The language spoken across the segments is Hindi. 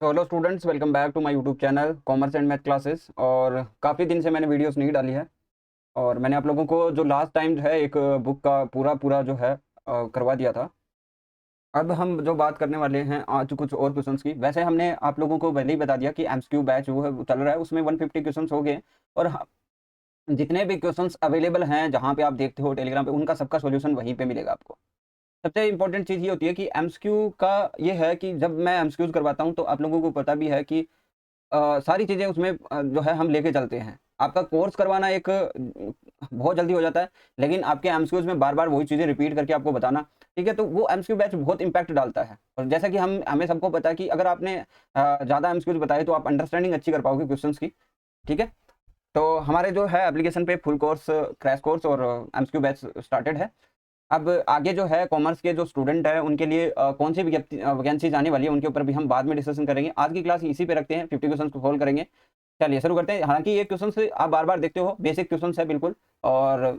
तो hello students, welcome back to my YouTube channel commerce and math classes. और काफ़ी दिन से मैंने वीडियोस नहीं डाली है। और मैंने आप लोगों को जो लास्ट टाइम जो है एक बुक का पूरा पूरा जो है करवा दिया था। अब हम जो बात करने वाले हैं आज कुछ और क्वेश्चंस की। वैसे हमने आप लोगों को पहले ही बता दिया कि एमसीक्यू बैच वो है वो चल रहा है, उसमें 150 क्वेश्चंस हो गए। और जितने भी क्वेश्चंस अवेलेबल हैं जहाँ पे आप देखते हो टेलीग्राम पे, उनका सबका सोल्यूशन वहीं पे मिलेगा आपको। सबसे इम्पोर्टेंट चीज़ ये होती है कि एमसीक्यू का ये है कि जब मैं एमसीक्यूज करवाता हूँ तो आप लोगों को पता भी है कि सारी चीज़ें उसमें जो है हम लेके चलते हैं। आपका कोर्स करवाना एक बहुत जल्दी हो जाता है, लेकिन आपके एमसीक्यूज में बार-बार वही चीज़ें रिपीट करके आपको बताना, ठीक है? तो वो एमसीक्यू बैच बहुत इम्पैक्ट डालता है। और जैसा कि हम हमें सबको पता है कि अगर आपने ज़्यादा एमसीक्यूज बताए तो आप अंडरस्टैंडिंग अच्छी कर पाओगे क्वेश्चंस की, ठीक है? तो हमारे जो है एप्लीकेशन पे फुल कोर्स, क्रैश कोर्स और एमसीक्यू बैच स्टार्टेड है। अब आगे जो है कॉमर्स के जो स्टूडेंट हैं उनके लिए कौन सी वैकेंसीज आने वाली है उनके ऊपर भी हम बाद में डिस्कशन करेंगे। आज की क्लास इसी पे रखते हैं, 50 क्वेश्चन को सोल्व करेंगे। चलिए शुरू करते हैं। हालांकि ये क्वेश्चन आप बार बार देखते हो, बेसिक क्वेश्चन है बिल्कुल। और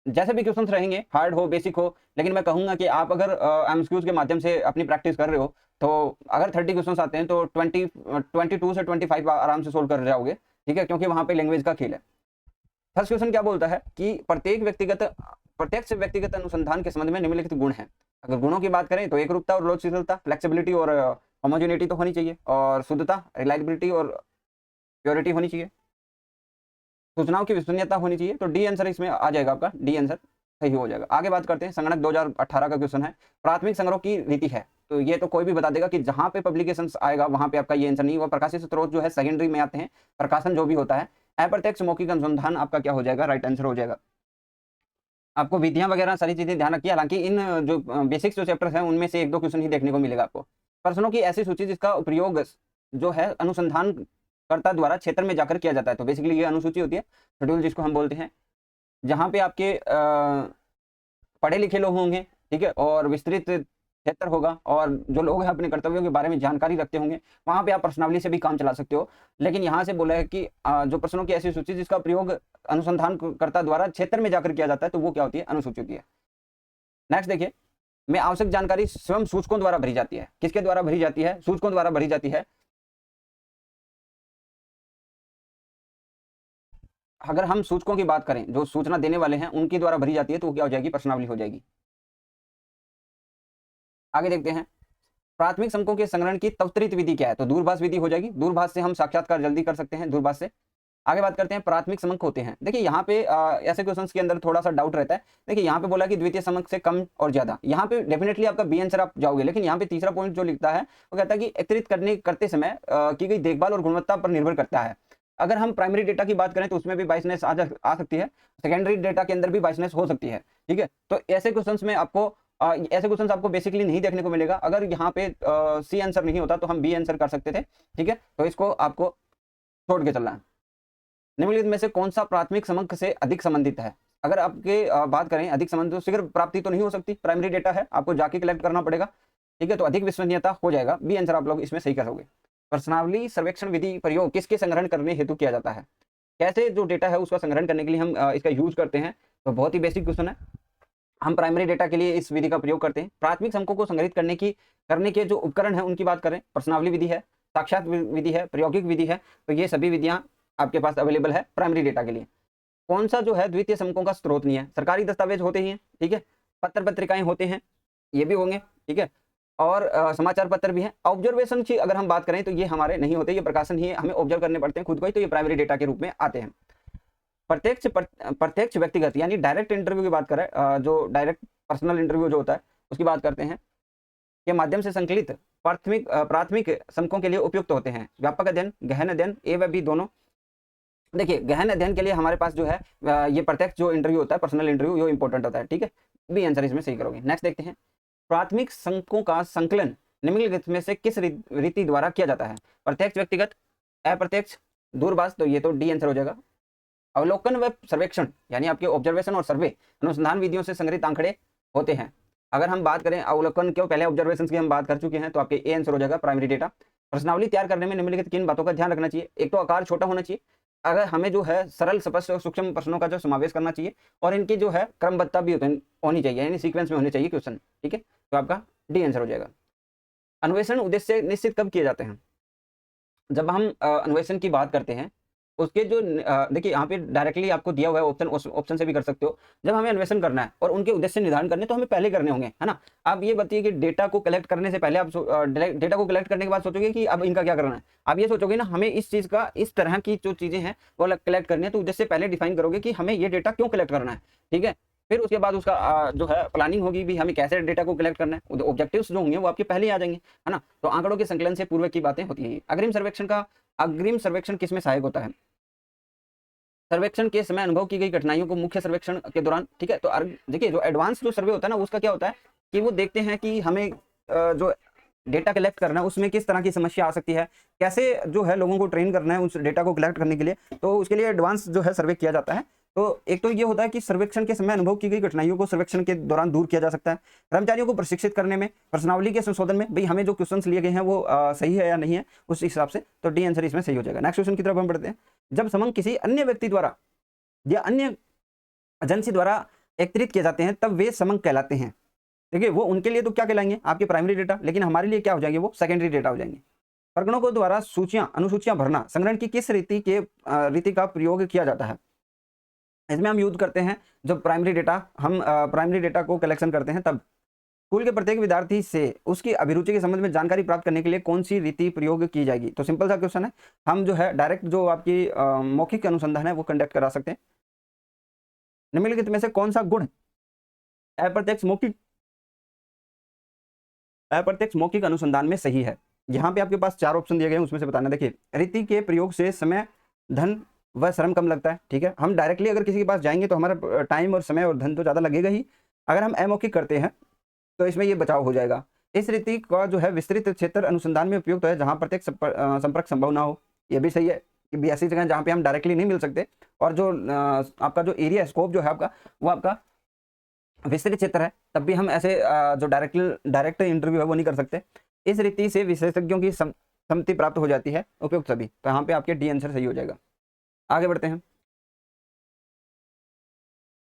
जैसे भी क्वेश्चन रहेंगे, हार्ड हो बेसिक हो, लेकिन मैं कहूंगा कि आप अगर एमसीक्यूज के माध्यम से अपनी प्रैक्टिस कर रहे हो तो अगर 30 क्वेश्चन आते हैं तो 22 से 25 आराम से सोल्व कर जाओगे, ठीक है? क्योंकि वहां पे लैंग्वेज का खेल है। फर्स्ट क्वेश्चन क्या बोलता है कि प्रत्यक्ष व्यक्तिगत अनुसंधान के संबंध में निम्नलिखित गुण हैं। अगर गुणों की बात करें तो एकरूपता और लोचशीलता, फ्लेक्सिबिलिटी और होमोजेनिटी तो होनी चाहिए, और शुद्धता, रिलायबिलिटी और प्योरिटी होनी चाहिए, सूचनाओं की विश्वसनीयता होनी चाहिए। तो डी आंसर इसमें आ जाएगा, आपका डी आंसर सही हो जाएगा। आगे बात करते हैं, संगणक 2018 का क्वेश्चन है, प्राथमिक संग्रह की रीति है। तो ये तो कोई भी बता देगा कि जहां पे पब्लिकेशन आएगा वहां पे आपका ये आंसर नहीं होगा। प्रकाशित स्रोत जो है सेकेंडरी में आते हैं, प्रकाशन जो भी होता है। अप्रत्यक्ष मौखिक अनुसंधान आपका क्या हो जाएगा, राइट आंसर हो जाएगा। आपको विधियां वगैरह सारी चीजें ध्यान रखिए। हालांकि इन जो बेसिक्स जो चैप्टर्स हैं उनमें से एक दो क्वेश्चन ही देखने को मिलेगा आपको। प्रश्नों की ऐसी सूची जिसका उपयोग जो है अनुसंधानकर्ता द्वारा क्षेत्र में जाकर किया जाता है। तो बेसिकली ये अनुसूची होती है, शेड्यूल जिसको हम बोलते हैं, जहाँ पे आपके पढ़े लिखे लोग होंगे, ठीक है, और विस्तृत क्षेत्र होगा, और जो लोग हैं अपने कर्तव्यों के बारे में जानकारी रखते होंगे, वहां पे आप प्रश्नावली से भी काम चला सकते हो। लेकिन यहाँ से बोला है कि जो प्रश्नों की ऐसी सूची जिसका प्रयोग अनुसंधानकर्ता द्वारा क्षेत्र में जाकर किया जाता है, तो वो क्या होती है, अनुसूची होती है। नेक्स्ट देखिए, में आवश्यक जानकारी स्वयं सूचकों द्वारा भरी जाती है। किसके द्वारा भरी जाती है? सूचकों द्वारा भरी जाती है। अगर हम सूचकों की बात करें, जो सूचना देने वाले हैं उनके द्वारा भरी जाती है, तो वो क्या हो जाएगी, प्रश्नावली हो जाएगी। आगे देखते हैं, प्राथमिक संकों के संग्रहण की त्वरित विधि क्या है? तो दूरभाष विधि हो जाएगी। दूरभाष से हम साक्षात्कार जल्दी कर सकते हैं, दूरभाष से। आगे बात करते हैं, प्राथमिक समक होते हैं। देखिए यहाँ पे ऐसे क्वेश्चंस के अंदर थोड़ा सा डाउट रहता है। देखिए यहाँ पे बोला कि द्वितीय समक से कम और ज्यादा, यहाँ पे डेफिनेटली आपका बी आंसर आप जाओगे। लेकिन यहाँ पे तीसरा पॉइंट जो लिखता है वो कहता है कि एकत्रित करते समय की गई देखभाल और गुणवत्ता पर निर्भर करता है। अगर हम प्राइमरी डेटा की बात करें तो उसमें भी बाइसनेस आ सकती है, सेकेंडरी डेटा के अंदर भी बाइसनेस हो सकती है, ठीक है? तो ऐसे क्वेश्चंस में आपको ऐसे क्वेश्चंस आपको बेसिकली नहीं देखने को मिलेगा। अगर यहाँ पे सी आंसर नहीं होता तो हम बी आंसर कर सकते थे, ठीक है? तो इसको आपको छोड़ के चलना है। निम्नलिखित में से कौन सा प्राथमिक समक से अधिक संबंधित है? अगर आपके बात करें अधिक संबंधित, तो शीघ्र प्राप्ति तो नहीं हो सकती, प्राइमरी डेटा है, आपको जाके कलेक्ट करना पड़ेगा, ठीक है? तो अधिक विश्वसनीयता हो जाएगा, बी आंसर आप लोग इसमें सही करोगे। प्रश्नावली सर्वेक्षण विधि प्रयोग किसके संग्रहण करने हेतु किया जाता है? कैसे जो डेटा है उसका संग्रहण करने के लिए हम इसका यूज करते हैं? तो बहुत ही बेसिक क्वेश्चन है। हम प्राइमरी डेटा के लिए इस विधि का प्रयोग करते हैं। प्राथमिक समकों को संग्रहित करने के जो उपकरण है उनकी बात करें, प्रश्नावली विधि है, साक्षात विधि है, प्रायोगिक विधि है। तो ये सभी विधियां आपके पास अवेलेबल है प्राइमरी डेटा के लिए। कौन सा जो है द्वितीय समकों का स्रोत नहीं है? सरकारी दस्तावेज होते ही हैं, ठीक है, पत्र पत्रिकाएं होते हैं, ये भी होंगे, ठीक है, और समाचार पत्र भी हैं। ऑब्जर्वेशन की अगर हम बात करें तो ये हमारे नहीं होते, ये प्रकाशन ही है, हमें ऑब्जर्व करने पड़ते हैं खुद को ही, तो ये प्राइमरी डेटा के रूप में आते हैं। प्रत्यक्ष व्यक्तिगत यानी डायरेक्ट इंटरव्यू की बात करें, जो डायरेक्ट पर्सनल इंटरव्यू जो होता है उसकी बात करते हैं, के माध्यम से संकलित प्राथमिक समकों के लिए उपयुक्त होते हैं। व्यापक अध्ययन, गहन अध्ययन, ए व बी दोनों। देखिए गहन अध्ययन के लिए हमारे पास जो है ये प्रत्यक्ष जो इंटरव्यू होता है, पर्सनल इंटरव्यू, ये इंपॉर्टेंट होता है, ठीक है? बी आंसर इसमें सही करोगे। नेक्स्ट देखते हैं, प्राथमिक संकों का संकलन निम्नलिखित में से किस रीति द्वारा किया जाता है? प्रत्यक्ष, व्यक्तिगत, अप्रत्यक्ष, दूरभाष। तो ये तो डी आंसर हो जाएगा। अवलोकन व सर्वेक्षण यानी आपके ऑब्जर्वेशन और सर्वे अनुसंधान विधियों से संग्रहित आंकड़े होते हैं। अगर हम बात करें अवलोकन के, पहले ऑब्जर्वेशन की हम बात कर चुके हैं, तो आपके ए आंसर हो जाएगा, प्राइमरी डेटा। प्रश्नावली तैयार करने में निम्नलिखित किन बातों का ध्यान रखना चाहिए? एक तो आकार छोटा होना चाहिए, अगर हमें जो है सरल, स्पष्ट और सूक्ष्म प्रश्नों का जो समावेश करना चाहिए, और इनकी जो है क्रमबद्धता भी होनी चाहिए, यानी सीक्वेंस में होने चाहिए क्वेश्चन, ठीक है? तो आपका डी आंसर हो जाएगा। अन्वेषण उद्देश्य निश्चित कब किए जाते हैं? जब हम अन्वेषण की बात करते हैं, उसके जो देखिए यहाँ पे डायरेक्टली आपको दिया हुआ है ऑप्शन, उस ऑप्शन से भी कर सकते हो। जब हमें अन्वेषण करना है और उनके उद्देश्य निर्धारण करने तो हमें पहले करने होंगे, है ना? आप ये बताइए कि डेटा को कलेक्ट करने से पहले आप डेटा को कलेक्ट करने के बाद सोचोगे कि अब इनका क्या करना है? आप ये सोचोगे ना, हमें इस चीज़ का, इस तरह की जो चीज़ें हैं वो कलेक्ट करनी है, तो उद्देश्य पहले डिफाइन करोगे कि हमें ये डेटा क्यों कलेक्ट करना है, ठीक है? फिर उसके बाद उसका जो है प्लानिंग होगी भी, हमें कैसे डेटा को कलेक्ट करना है, ऑब्जेक्टिव्स जो होंगे वो आपके पहले ही आ जाएंगे, है ना? तो आंकड़ों के संकलन से पूर्व की बातें होती हैं। अग्रिम सर्वेक्षण किसमें सहायक होता है? सर्वेक्षण के समय अनुभव की गई कठिनाइयों को मुख्य सर्वेक्षण के दौरान, ठीक है? तो देखिए, जो एडवांस जो सर्वे होता है ना, उसका क्या होता है कि वो देखते हैं कि हमें जो डेटा कलेक्ट करना है उसमें किस तरह की समस्या आ सकती है, कैसे जो है लोगों को ट्रेन करना है उस डेटा को कलेक्ट करने के लिए, तो उसके लिए एडवांस जो है सर्वे किया जाता है। तो एक तो ये होता है कि सर्वेक्षण के समय अनुभव की गई कठिनाइयों को सर्वेक्षण के दौरान दूर किया जा सकता है। कर्मचारियों को प्रशिक्षित करने में, प्रश्नावली के संशोधन में, भाई हमें जो क्वेश्चन लिए गए हैं वो सही है या नहीं है, उस हिसाब से तो डी आंसर इसमें सही हो जाएगा। नेक्स्ट क्वेश्चन की तरफ हम बढ़ते हैं। जब समंग किसी अन्य व्यक्ति द्वारा या अन्य एजेंसी द्वारा एकत्रित किए जाते हैं तब वे समंग कहलाते हैं। देखिए, वो उनके लिए तो क्या कहलाएंगे, आपके प्राइमरी डेटा, लेकिन हमारे लिए क्या हो जाएंगे, वो सेकेंडरी डेटा हो जाएंगे। प्रगणों को द्वारा सूचियां, अनुसूचियां भरना संग्रहण की किस रीति का प्रयोग किया जाता है? इसमें हम यूज करते हैं जब प्राइमरी डेटा को कलेक्शन करते हैं तब। स्कूल के प्रत्येक विद्यार्थी से उसकी अभिरुचि के संबंध में जानकारी प्राप्त करने के लिए कौन सी रीति प्रयोग की जाएगी? तो सिंपल सा क्वेश्चन है, हम जो है डायरेक्ट जो आपकी मौखिक अनुसंधान है वो कंडक्ट करा सकते हैं। निम्नलिखित में से कौन सा गुण अप्रत्यक्ष मौखिक अनुसंधान में सही है? यहाँ पे आपके पास 4 ऑप्शन दिए गए हैं, उसमें से बताना। देखिए, रीति के प्रयोग से समय, धन व श्रम कम लगता है, ठीक है? हम डायरेक्टली अगर किसी के पास जाएंगे तो हमारा टाइम और समय और धन तो ज़्यादा लगेगा ही। अगर हम अमौखिक करते हैं तो इसमें ये बचाव हो जाएगा। इस रीति का जो है विस्तृत क्षेत्र अनुसंधान में उपयुक्त है जहाँ प्रत्यक्ष संपर्क संभव ना हो। ये भी सही है कि भी ऐसी जगह जहाँ पे हम डायरेक्टली नहीं मिल सकते, और जो आपका जो एरिया स्कोप जो है आपका, वो आपका विस्तृत क्षेत्र है, तब भी हम ऐसे जो डायरेक्ट इंटरव्यू है वो नहीं कर सकते। इस रीति से विशेषज्ञों की सम्मति प्राप्त हो जाती है, उपयुक्त सभी। तो यहाँ पे आपके डी आंसर सही हो जाएगा। आगे बढ़ते हैं।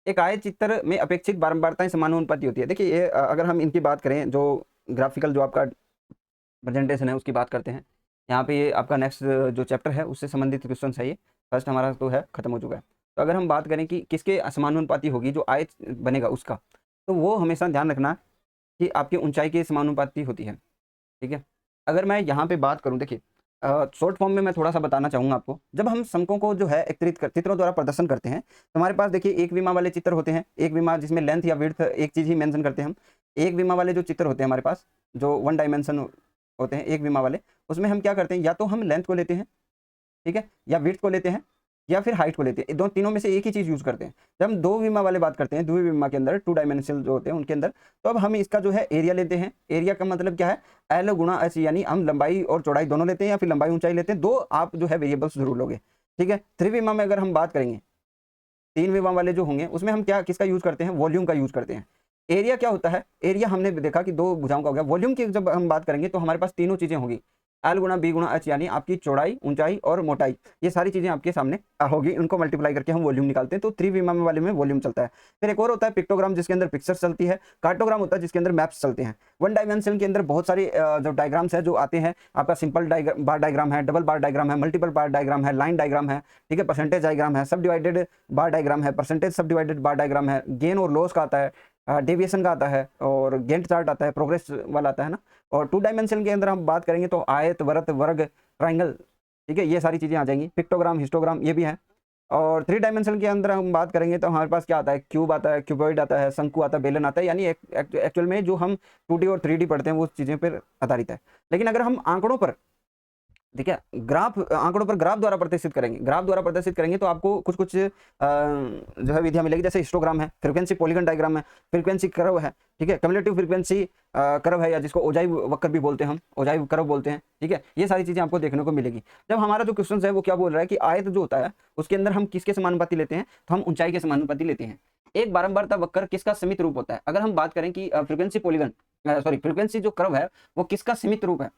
एक आय चित्र में अपेक्षित बारंबारताएं समानुपाती होती है। देखिए, ये अगर हम इनकी बात करें, जो ग्राफिकल जो आपका प्रेजेंटेशन है उसकी बात करते हैं, यहाँ पे ये आपका नेक्स्ट जो चैप्टर है उससे संबंधित क्वेश्चन है। ये फर्स्ट हमारा तो है खत्म हो चुका है। तो अगर हम बात करें कि किसके समानुपाती होगी, जो आय बनेगा उसका, तो वो हमेशा ध्यान रखना कि आपकी ऊंचाई के समानुपाती होती है, ठीक है? अगर मैं यहाँ पे बात करूँ, देखिए शॉर्ट फॉर्म में मैं थोड़ा सा बताना चाहूँगा आपको। जब हम समकों को जो है चित्रों द्वारा प्रदर्शन करते हैं, तो हमारे पास देखिए एक विमा वाले चित्र होते हैं, एक विमा जिसमें लेंथ या विड्थ एक चीज़ ही मेंशन करते हैं हम। एक विमा वाले जो चित्र होते हैं हमारे पास, जो 1 डायमेंशन होते हैं एक विमा वाले, उसमें हम क्या करते हैं, या तो हम लेंथ को लेते हैं, ठीक है, या विड्थ को लेते हैं, या फिर हाइट को लेते हैं। तीनों में से एक ही चीज़ यूज़ करते हैं। जब हम 2 विमा वाले बात करते हैं, द्वि विमा के अंदर 2 डायमेंशनल जो होते हैं उनके अंदर, तो अब हम इसका जो है एरिया लेते हैं। एरिया का मतलब क्या है, एल गुणा एच, यानी हम लंबाई और चौड़ाई दोनों लेते हैं, या फिर लंबाई ऊंचाई लेते हैं। 2 आप जो है वेरिएबल्स जरूर लोगे, ठीक है? 3 विमा में अगर हम बात करेंगे, 3 विमा वाले जो होंगे उसमें हम किसका यूज करते हैं, वॉल्यूम का यूज करते हैं। एरिया क्या होता है, एरिया हमने देखा कि 2 भुजाओं का हो गया। वॉल्यूम की जब हम बात करेंगे तो हमारे पास तीनों चीजें होगी, एल गुणा बी गुणा एच, यानी आपकी चौड़ाई, ऊंचाई और मोटाई, ये सारी चीजें आपके सामने होगी। उनको मल्टीप्लाई करके हम वॉल्यूम निकालते हैं। तो 3 विमा वाले में वॉल्यूम चलता है। फिर एक और होता है पिक्टोग्राम, जिसके अंदर पिक्चर्स चलती है। कार्टोग्राम होता है जिसके अंदर मैप्स चलते हैं। 1 डायमेंशन के अंदर बहुत सारे जो डायग्राम्स है जो आते हैं, आपका सिंपल बार डायग्राम है, डबल बार डायग्राम है, मल्टीपल बार डायग्राम है, लाइन डायग्राम है, ठीक है, परसेंटेज डायग्राम है, सब डिवाइडेड बार डायग्राम है, परसेंटेज सब डिवाइडेड बार डायग्राम है, गेन और लॉस का आता है, डेविएशन का आता है, और गेंट चार्ट आता है, प्रोग्रेस वाला आता है ना। और 2 डायमेंशन के अंदर हम बात करेंगे तो आयत, वृत्त, वर्ग, ट्राइंगल, ठीक है, ये सारी चीजें आ जाएंगी। पिक्टोग्राम, हिस्टोग्राम ये भी है। और 3 डायमेंशन के अंदर हम बात करेंगे तो हमारे पास क्या आता है, क्यूब आता है, क्यूबॉइड आता है, शंकु आता है, बेलन आता है। यानी एक्चुअल में जो हम 2D और 3D पढ़ते हैं वो चीजें पर आधारित है। लेकिन अगर हम आंकड़ों पर, ठीक है, आंकड़ों पर ग्राफ द्वारा प्रदर्शित करेंगे तो आपको कुछ जो है विधियां मिलेगी। जैसे हिस्टोग्राम है, फ्रीक्वेंसी पॉलीगन डायग्राम है, फ्रीक्वेंसी कर्व है, ठीक है, कम्युलेटिव फ्रीक्वेंसी कर्व है, या जिसको ओजाई वक्र भी बोलते हैं, हम ओजाई कर्व बोलते हैं, ठीक है। ये सारी चीजें आपको देखने को मिलेगी। जब हमारा जो क्वेश्चन है वो क्या बोल रहा है कि आयत जो होता है उसके अंदर हम किसके समानुपाती लेते हैं, तो हम ऊंचाई के समानुपाती लेते हैं। एक बारंबारता वक्र किसका सीमित रूप होता है? अगर हम बात करें कि फ्रीक्वेंसी जो कर्व है वो किसका सीमित रूप है,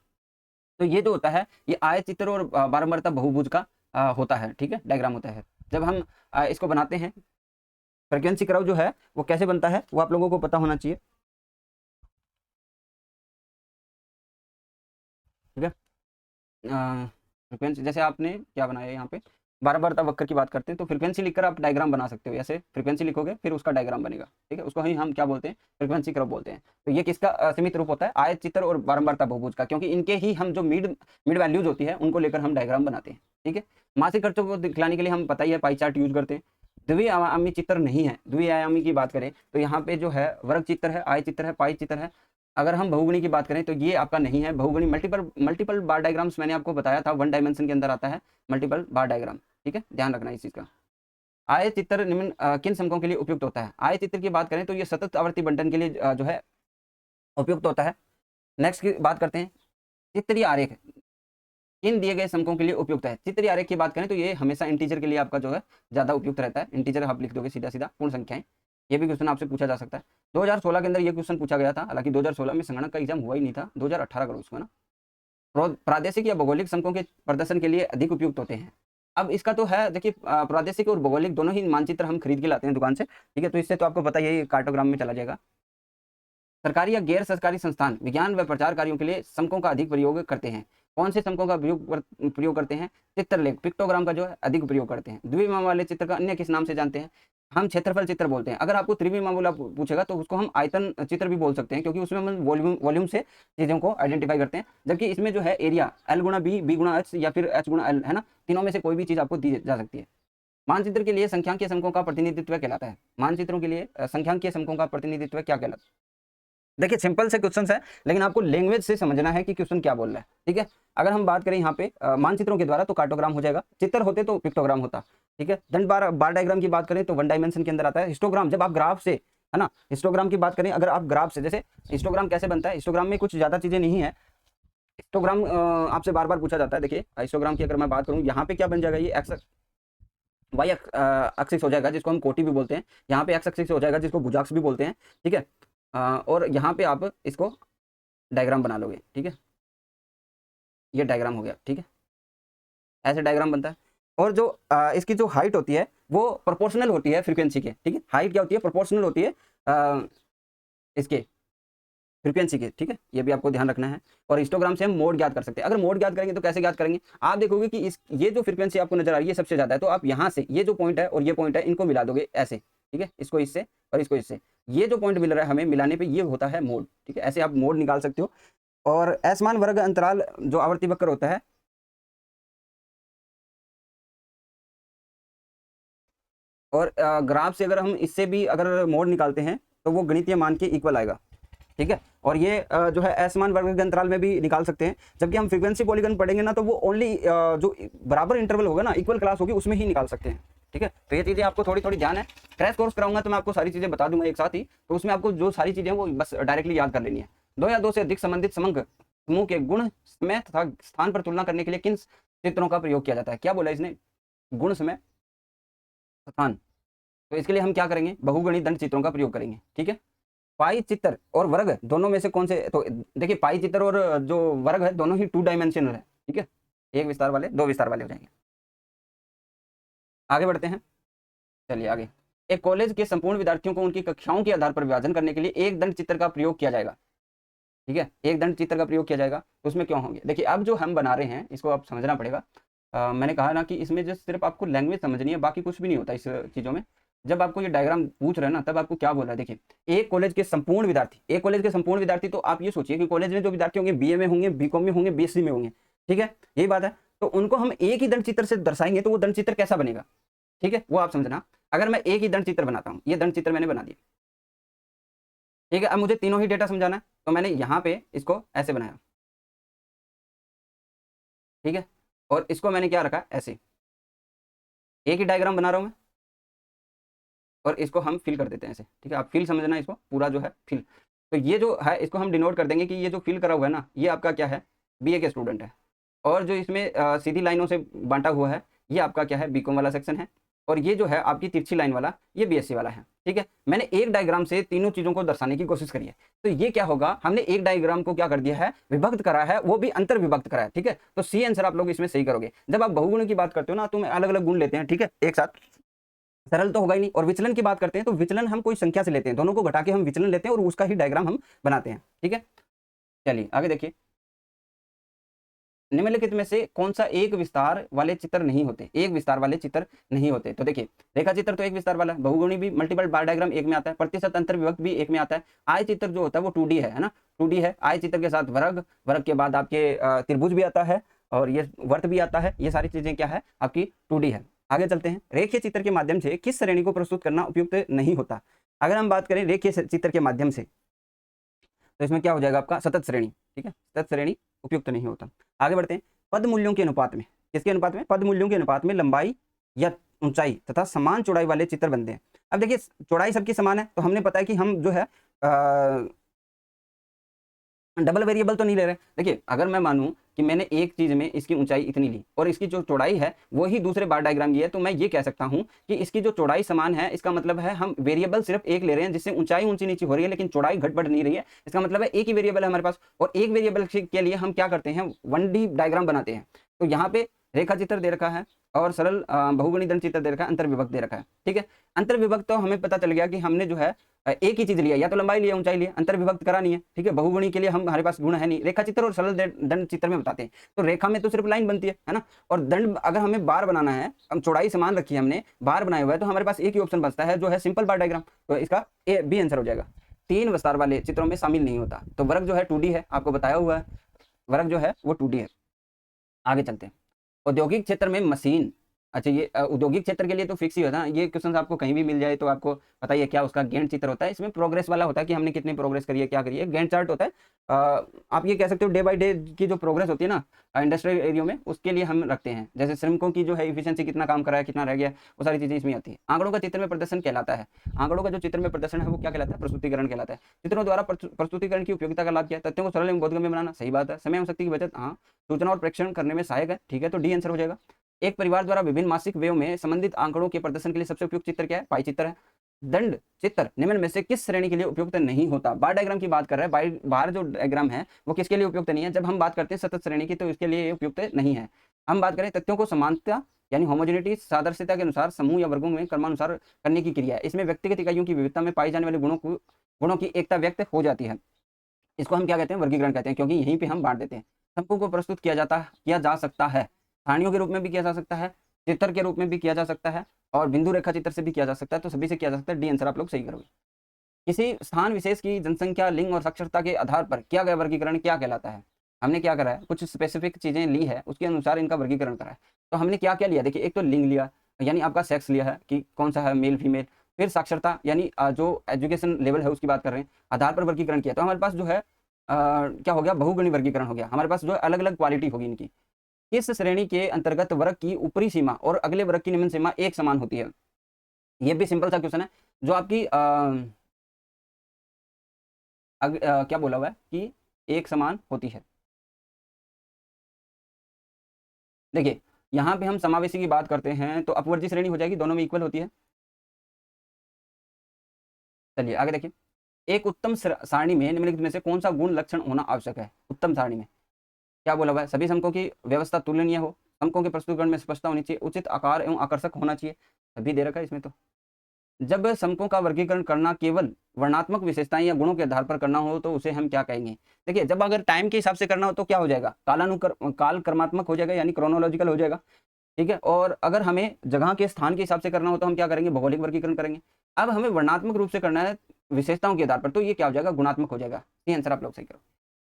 तो ये जो होता है ये आयतचित्र और बारंबारता बहुभुज का होता है, ठीक है, डायग्राम होता है। जब हम इसको बनाते हैं, फ्रीक्वेंसी कर्व जो है वो कैसे बनता है वो आप लोगों को पता होना चाहिए, ठीक है। फ्रीक्वेंसी जैसे आपने क्या बनाया है यहाँ पे, बारंबारता वक्र की बात करते हैं तो फ्रीक्वेंसी लिखकर आप डायग्राम बना सकते हो। ऐसे फ्रीक्वेंसी लिखोगे फिर उसका डायग्राम बनेगा, ठीक है। उसको ही हम क्या बोलते हैं, फ्रीक्वेंसी कर्व बोलते हैं। तो ये किसका सीमित रूप होता है, आयत चित्र और बारंबारता बहुभुज का, क्योंकि इनके ही हम जो मिड मिड वैल्यूज होती है उनको लेकर हम डायग्राम बनाते हैं, ठीक है। मासिक खर्चों को दिखलाने के लिए हम पता ही है पाई चार्ट यूज करते हैं। द्विआयामी चित्र नहीं है, द्विआयामी की बात करें तो यहाँ पे जो है वर्ग चित्र है, आय चित्र है, पाई चित्र है। अगर हम बहुगुणी की बात करें तो ये आपका नहीं है बहुगुणी। मल्टीपल बार डायग्राम्स मैंने आपको बताया था, 1 डायमेंशन के अंदर आता है मल्टीपल बार डायग्राम, ठीक है, ध्यान रखना इस चीज का। आय चित्र निम्न किन समकों के लिए उपयुक्त होता है। आय चित्र की बात करें तो ये सतत आवर्ती बंटन के लिए जो है उपयुक्त होता है। नेक्स्ट की बात करते हैं, चित्रीय आरेख इन दिए गए समकों के लिए उपयुक्त है। चित्रीय आरेख की बात करें तो ये हमेशा इंटीजर के लिए आपका जो है ज्यादा उपयुक्त रहता है। इंटीजर आप लिख दोगे सीधा सीधा पूर्ण संख्याएं। ये भी क्वेश्चन आपसे पूछा जा सकता है। 2016 के अंदर ये क्वेश्चन पूछा गया था, हालांकि 2016 में संगणक का एग्जाम हुआ ही नहीं था, 2018 करो उसको ना। प्रादेशिक या भौगोलिक समकों के प्रदर्शन के लिए अधिक उपयुक्त होते हैं। अब इसका तो है देखिए, प्रादेशिक और भौगोलिक दोनों ही मानचित्र हम खरीद के लाते हैं दुकान से, ठीक है। तो इससे तो आपको पता ही कार्टोग्राम में चला जाएगा। सरकारी या गैर सरकारी संस्थान विज्ञान व प्रचार कार्यों के लिए समकों का अधिक प्रयोग करते हैं। कौन से समकों का प्रयोग करते हैं, चित्रलेख पिक्टोग्राम का जो है अधिक प्रयोग करते हैं। द्विविमा वाले चित्र का अन्य किस नाम से जानते हैं, हम क्षेत्रफल चित्र बोलते हैं। अगर आपको त्रिविमा वाला पूछेगा तो उसको हम आयतन चित्र भी बोल सकते हैं, क्योंकि उसमें हम वॉल्यूम से चीजों को आइडेंटिफाई करते हैं। जबकि इसमें जो है एरिया L गुणा बी गुणा एच या फिर H गुणा L है ना, तीनों में से कोई भी चीज आपको दी जा सकती है। मानचित्र के लिए संख्यांकीय समकों का प्रतिनिधित्व कहलाता है। मानचित्रों के लिए संख्यांकीय समकों का प्रतिनिधित्व क्या कहलाता है। देखिए सिंपल से क्वेश्चन है, लेकिन आपको लैंग्वेज से समझना है कि क्वेश्चन क्या बोल रहा है, ठीक है। अगर हम बात करें यहाँ पे मानचित्रों के द्वारा तो कार्टोग्राम हो जाएगा, चित्र होते तो पिक्टोग्राम होता, ठीक है। दंड बार डायग्राम की बात करें तो 1 डायमेंशन के अंदर आता है। हिस्टोग्राम जब आप ग्राफ से, है ना, हिस्टोग्राम की बात करें, अगर आप ग्राफ से, जैसे हिस्टोग्राम कैसे बनता है, हिस्टोग्राम में कुछ ज्यादा चीजें नहीं है। हिस्टोग्राम आपसे बार बार पूछा जाता है। देखिए हिस्टोग्राम की अगर मैं बात करूँ, यहाँ पे क्या बन जाएगा, ये एक्स वाई एक्सिस हो जाएगा जिसको हम कोटि भी बोलते हैं। यहाँ पे एक्स एक्सिस हो जाएगा जिसको भुजाक्ष भी बोलते हैं, ठीक है। और यहाँ पे आप इसको डायग्राम बना लोगे, ठीक है। ये डायग्राम हो गया, ठीक है, ऐसे डायग्राम बनता है। और जो इसकी जो हाइट होती है वो प्रोपोर्शनल होती है फ्रीक्वेंसी के, ठीक है। हाइट क्या होती है, प्रोपोर्शनल होती है इसके फ्रीक्वेंसी के, ठीक है। ये भी आपको ध्यान रखना है। और हिस्टोग्राम से हम मोड ज्ञात कर सकते हैं। अगर मोड ज्ञात करेंगे तो कैसे ज्ञात करेंगे, आप देखोगे कि ये जो फ्रीक्वेंसी आपको नजर आ रही है सबसे ज्यादा है, तो आप यहाँ से ये जो पॉइंट है और ये पॉइंट है इनको मिला दोगे ऐसे, ठीक है, इसको इससे और इसको इससे, ये जो पॉइंट मिल रहा है हमें मिलाने पे ये होता है मोड, ठीक है। ऐसे आप मोड निकाल सकते हो। और असमान वर्ग अंतराल जो आवर्ती वक्र होता है, और ग्राफ से अगर हम इससे भी अगर मोड निकालते हैं तो वो गणितीय मान के इक्वल आएगा, ठीक है। और ये जो है असमान वर्ग अंतराल में भी निकाल सकते हैं। जबकि हम फ्रीक्वेंसी पॉलीगन पढ़ेंगे ना तो वो ओनली जो बराबर इंटरवल होगा ना, इक्वल क्लास होगी, उसमें ही निकाल सकते हैं, ठीक है। तो ये चीजें आपको थोड़ी थोड़ी ध्यान है। क्रैश कोर्स कराऊंगा तो मैं आपको सारी चीजें बता दूंगा एक साथ ही, तो उसमें आपको जो सारी चीजें वो बस डायरेक्टली याद कर लेनी है। 2 या 2 से अधिक संबंधित समंक समूह के गुण समय तथा स्थान पर तुलना करने के लिए किन चित्रों का प्रयोग किया जाता है। क्या बोला इसने, गुण समय स्थान। तो इसके लिए हम क्या करेंगे, बहुगणित दंड चित्रों का प्रयोग करेंगे, ठीक है। पाई चित्र और वर्ग दोनों में से कौन से, तो देखिए पाई चित्र और जो वर्ग है दोनों ही 2 डायमेंशनल है, ठीक है। 1 विस्तार वाले 2 विस्तार वाले हो जाएंगे। आगे बढ़ते हैं, चलिए आगे। एक कॉलेज के संपूर्ण विद्यार्थियों को उनकी कक्षाओं के आधार पर विभाजन करने के लिए एक दंड चित्र का प्रयोग किया जाएगा, ठीक है। एक दंड चित्र का प्रयोग किया जाएगा, तो उसमें क्यों होंगे, देखिए अब जो हम बना रहे हैं इसको आप समझना पड़ेगा। मैंने कहा ना कि इसमें जो सिर्फ आपको लैंग्वेज समझनी है, बाकी कुछ भी नहीं होता इस चीज़ों में। जब आपको ये डायग्राम पूछ रहे हैं ना, तब आपको क्या बोल रहा है, देखिए एक कॉलेज के संपूर्ण विद्यार्थी, एक कॉलेज के संपूर्ण विद्यार्थी, तो आप ये सोचिए कि कॉलेज में जो विद्यार्थी होंगे बीए में होंगे, बीकॉम में होंगे, बीएससी में होंगे, ठीक है, यही बात है। तो उनको हम एक ही दंड चित्र से दर्शाएंगे तो वो दंड चित्र कैसा बनेगा, ठीक है, वो आप समझना। अगर मैं एक ही दंड चित्र बनाता हूँ, ये दंड चित्र मैंने बना दिया, ठीक है। अब मुझे तीनों ही डेटा समझाना है, तो मैंने यहाँ पे इसको ऐसे बनाया, ठीक है। और इसको मैंने क्या रखा, ऐसे एक ही डायग्राम बना रहा हूँ मैं, और इसको हम फिल कर देते हैं ऐसे, ठीक है। आप फिल समझना, इसको पूरा जो है फिल। तो ये जो है इसको हम डिनोट कर देंगे कि ये जो फिल करा हुआ है ना, ये आपका क्या है, बीए के स्टूडेंट है। और जो इसमें सीधी लाइनों से बांटा हुआ है, ये आपका क्या है, बीकॉम वाला सेक्शन है। और ये जो है आपकी तिरछी लाइन वाला, ये बीएससी वाला है, ठीक है। मैंने एक डायग्राम से तीनों चीजों को दर्शाने की कोशिश करी है। तो ये क्या होगा, हमने एक डायग्राम को क्या कर दिया है, विभक्त करा है, वो भी अंतर विभक्त करा है, ठीक है। तो सी आंसर आप लोग इसमें सही करोगे। जब आप बहुगुण की बात करते हो ना, तो अलग अलग गुण लेते हैं, ठीक है, एक साथ, सरल तो होगा ही नहीं। और विचलन की बात करते हैं तो विचलन हम कोई संख्या से लेते हैं, दोनों को घटा के हम विचलन लेते हैं और उसका ही डायग्राम हम बनाते हैं, ठीक है। चलिए आगे देखिए, निम्नलिखित में से कौन सा एक विस्तार वाले चित्र नहीं होते, एक विस्तार वाले चित्र नहीं होते। तो देखिए रेखा चित्र तो एक विस्तार वाला है, बहुगुणी भी मल्टीपल बार डायग्राम एक में आता है, प्रतिशत अंतर विभक्त भी एक में आता है, आय चित्र जो होता है वो 2D है ना, 2D है। आय चित्र के साथ वर्ग, वर्ग के बाद आपके त्रिभुज भी आता है और ये वर्त भी आता है, ये सारी चीजें क्या है आपकी 2D है। आगे चलते हैं, रेखीय चित्र के माध्यम से किस श्रेणी को प्रस्तुत करना उपयुक्त नहीं होता। अगर हम बात करें रेखीय चित्र के माध्यम से तो इसमें क्या हो जाएगा आपका सतत श्रेणी, ठीक है, सतत श्रेणी उपयुक्त नहीं होता। आगे बढ़ते हैं, पद मूल्यों के अनुपात में, किसके अनुपात में, पद मूल्यों के अनुपात में लंबाई या ऊंचाई तथा समान चौड़ाई वाले चित्र बनते हैं। अब देखिए चौड़ाई सबकी समान है तो हमने पता है कि हम जो है डबल वेरिएबल तो नहीं ले रहे। देखिए अगर मैं मानूं कि मैंने एक चीज में इसकी ऊंचाई इतनी ली और इसकी जो चौड़ाई है वो ही दूसरे बार डायग्राम की है, तो मैं ये कह सकता हूं कि इसकी जो चौड़ाई समान है, इसका मतलब है हम वेरिएबल सिर्फ एक ले रहे हैं जिससे ऊंचाई ऊंची नीची हो रही है लेकिन चौड़ाई घट बढ़ नहीं रही है। इसका मतलब है एक ही वेरिएबल है हमारे पास और एक वेरिएबल के लिए हम क्या करते हैं 1D डायग्राम बनाते हैं। तो यहाँ पे रेखा चित्र दे रखा है और सरल बहुगुणी दंड चित्र दे रखा है, अंतर विभक्त दे रखा है, ठीक है। अंतर विभक्त तो हमें पता चल गया कि हमने जो है एक ही चीज लिया, या तो लंबाई लिया ऊंचाई लिया, अंतर विभक्त करा नहीं है, ठीक है। बहुगुणी के लिए हमारे पास गुण है नहीं, रेखा चित्र और सरल दंड चित्र में बताते हैं। तो रेखा में तो सिर्फ लाइन बनती है ना, और दंड अगर हमें बार बनाना है, हम चौड़ाई समान रखी है हमने, बार बनाया हुआ है, तो हमारे पास एक ही ऑप्शन बचता है जो है सिंपल बार डायग्राम। तो इसका बी आंसर हो जाएगा। 3 विस्तार वाले चित्रों में शामिल नहीं होता। तो वर्ग जो है 2D है, आपको बताया हुआ है, वर्ग जो है वो 2D है। आगे चलते हैं, औद्योगिक क्षेत्र में मशीन, अच्छा ये औद्योगिक क्षेत्र के लिए तो फिक्स ही होता है, ये क्वेश्चन आपको कहीं भी मिल जाए तो आपको पता ही है क्या उसका गैंट चित्र होता है। इसमें प्रोग्रेस वाला होता है कि हमने कितनी प्रोग्रेस करी है, क्या करी है, गैंट चार्ट होता है। आप ये कह सकते हो डे बाय डे की जो प्रोग्रेस होती है ना इंडस्ट्रियल एरिया में, उसके लिए हम रखते हैं। जैसे श्रमिकों की जो है इफिशियंसी, कितना काम करा है, कितना रह गया, वो सारी चीजें इसमें आती है। आंकड़ों का चित्र में प्रदर्शन कहलाता है, आंकड़ों का जो चित्र में प्रदर्शन है वो क्या कहलाता है, प्रस्तुतिकरण कहलाता है। चित्रों द्वारा प्रस्तुतिकरण की उपयोगिता का लाभ क्या है, तथ्यों को सरल एवं बोधगम्य बनाना, सही बात है। समय एवं शक्ति की बचत, हाँ। सूचना और प्रेक्षण करने में सहायक है, ठीक है, तो डी आंसर हो जाएगा। एक परिवार द्वारा विभिन्न मासिक व्ययों में संबंधित आंकड़ों के प्रदर्शन के लिए सबसे उपयुक्त चित्र क्या है, पाई चित्र है। दंड चित्र निम्न में से किस श्रेणी के लिए उपयुक्त नहीं होता। बार डायग्राम की बात कर रहे हैं, बार जो डायग्राम है वो किसके लिए उपयुक्त नहीं है। जब हम बात करते हैं सतत श्रेणी की तो इसके लिए उपयुक्त नहीं है। हम बात करें तथ्यों को समानता यानी होमोजेनिटी, सादृश्यता के अनुसार समूह या वर्गों में क्रमानुसार करने की क्रिया है। इसमें व्यक्तिगत इकाइयों की विविधता में पाई जाने वाले गुणों की एकता व्यक्त हो जाती है। इसको हम क्या कहते हैं, वर्गीकरण कहते हैं, क्योंकि यहीं पे हम बांट देते हैं। समूहों को प्रस्तुत किया जा सकता है, सारणियों के रूप में भी किया जा सकता है, चित्र के रूप में भी किया जा सकता है और बिंदु रेखा चित्र से भी किया जा सकता है। तो सभी से किया जा सकता है, डी आंसर आप लोग सही करोगे। किसी स्थान विशेष की जनसंख्या, लिंग और साक्षरता के आधार पर किया गया वर्गीकरण क्या कहलाता है। हमने क्या करा है, कुछ स्पेसिफिक चीजें ली है, उसके अनुसार इनका वर्गीकरण करा है। तो हमने क्या क्या लिया, देखिए एक तो लिंग लिया यानी आपका सेक्स लिया है कि कौन सा है, मेल फीमेल। फिर साक्षरता यानी जो एजुकेशन लेवल है उसकी बात कर रहे हैं, आधार पर वर्गीकरण किया। तो हमारे पास जो है क्या हो गया, बहुगुणी वर्गीकरण हो गया। हमारे पास जो अलग अलग क्वालिटी होगी इनकी। इस श्रेणी के अंतर्गत वर्ग की ऊपरी सीमा और अगले वर्ग की निम्न सीमा एक समान होती है। ये भी सिंपल सा क्वेश्चन है जो आपकी क्या बोला हुआ है कि एक समान होती है। देखिए यहाँ पे हम समावेशी की बात करते हैं तो अपवर्जी श्रेणी हो जाएगी, दोनों में इक्वल होती है। चलिए आगे देखिए, एक उत्तम सारणी में निम्नलिखित में से कौन सा गुण लक्षण होना आवश्यक है। उत्तम सारणी में क्या बोला हुआ है, सभी समकों की व्यवस्था तुलनीय हो, समकों के प्रस्तुतिकरण में स्पष्टता होनी चाहिए, उचित आकार एवं आकर्षक होना चाहिए, सभी दे रखा है इसमें। तो जब समकों का वर्गीकरण करना केवल वर्णात्मक विशेषताएं या गुणों के आधार पर करना हो तो उसे हम क्या कहेंगे। देखिए जब अगर टाइम के हिसाब से करना हो तो क्या हो जाएगा, काल क्रमात्मक हो जाएगा यानी क्रोनोलॉजिकल हो जाएगा, ठीक है। और अगर हमें जगह के स्थान के हिसाब से करना हो तो हम क्या करेंगे, भौगोलिक वर्गीकरण करेंगे। अब हमें वर्णात्मक रूप से करना है विशेषताओं के आधार पर, तो ये क्या हो जाएगा, गुणात्मक हो जाएगा। ये आंसर आप लोग सही करो।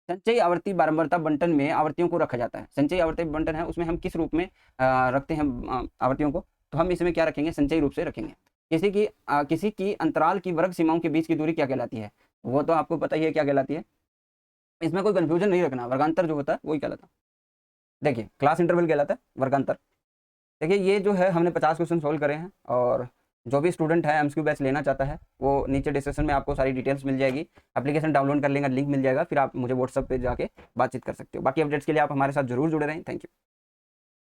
संचयी आवर्ती बारंबारता बंटन में आवर्तियों को रखा जाता है। संचयी आवर्ती बंटन है उसमें हम किस रूप में रखते हैं आवर्तियों को, तो हम इसमें क्या रखेंगे, संचयी रूप से रखेंगे। किसी की अंतराल की वर्ग सीमाओं के बीच की दूरी क्या कहलाती है, वो तो आपको पता ही है क्या कहलाती है, इसमें कोई कंफ्यूजन नहीं रखना। वर्गांतर जो होता है वही कहलाता है। देखिए क्लास इंटरवल कहलाता है वर्गांतर। देखिए ये जो है हमने 50 क्वेश्चन सोल्व करे हैं और जो भी स्टूडेंट है एमसीक्यू बैच लेना चाहता है वो नीचे डिस्क्रिप्शन में आपको सारी डिटेल्स मिल जाएगी, एप्लीकेशन डाउनलोड कर लेंगे, लिंक मिल जाएगा, फिर आप मुझे व्हाट्सएप पे जाके बातचीत कर सकते हो। बाकी अपडेट्स के लिए आप हमारे साथ जरूर जुड़े रहें। Thank you.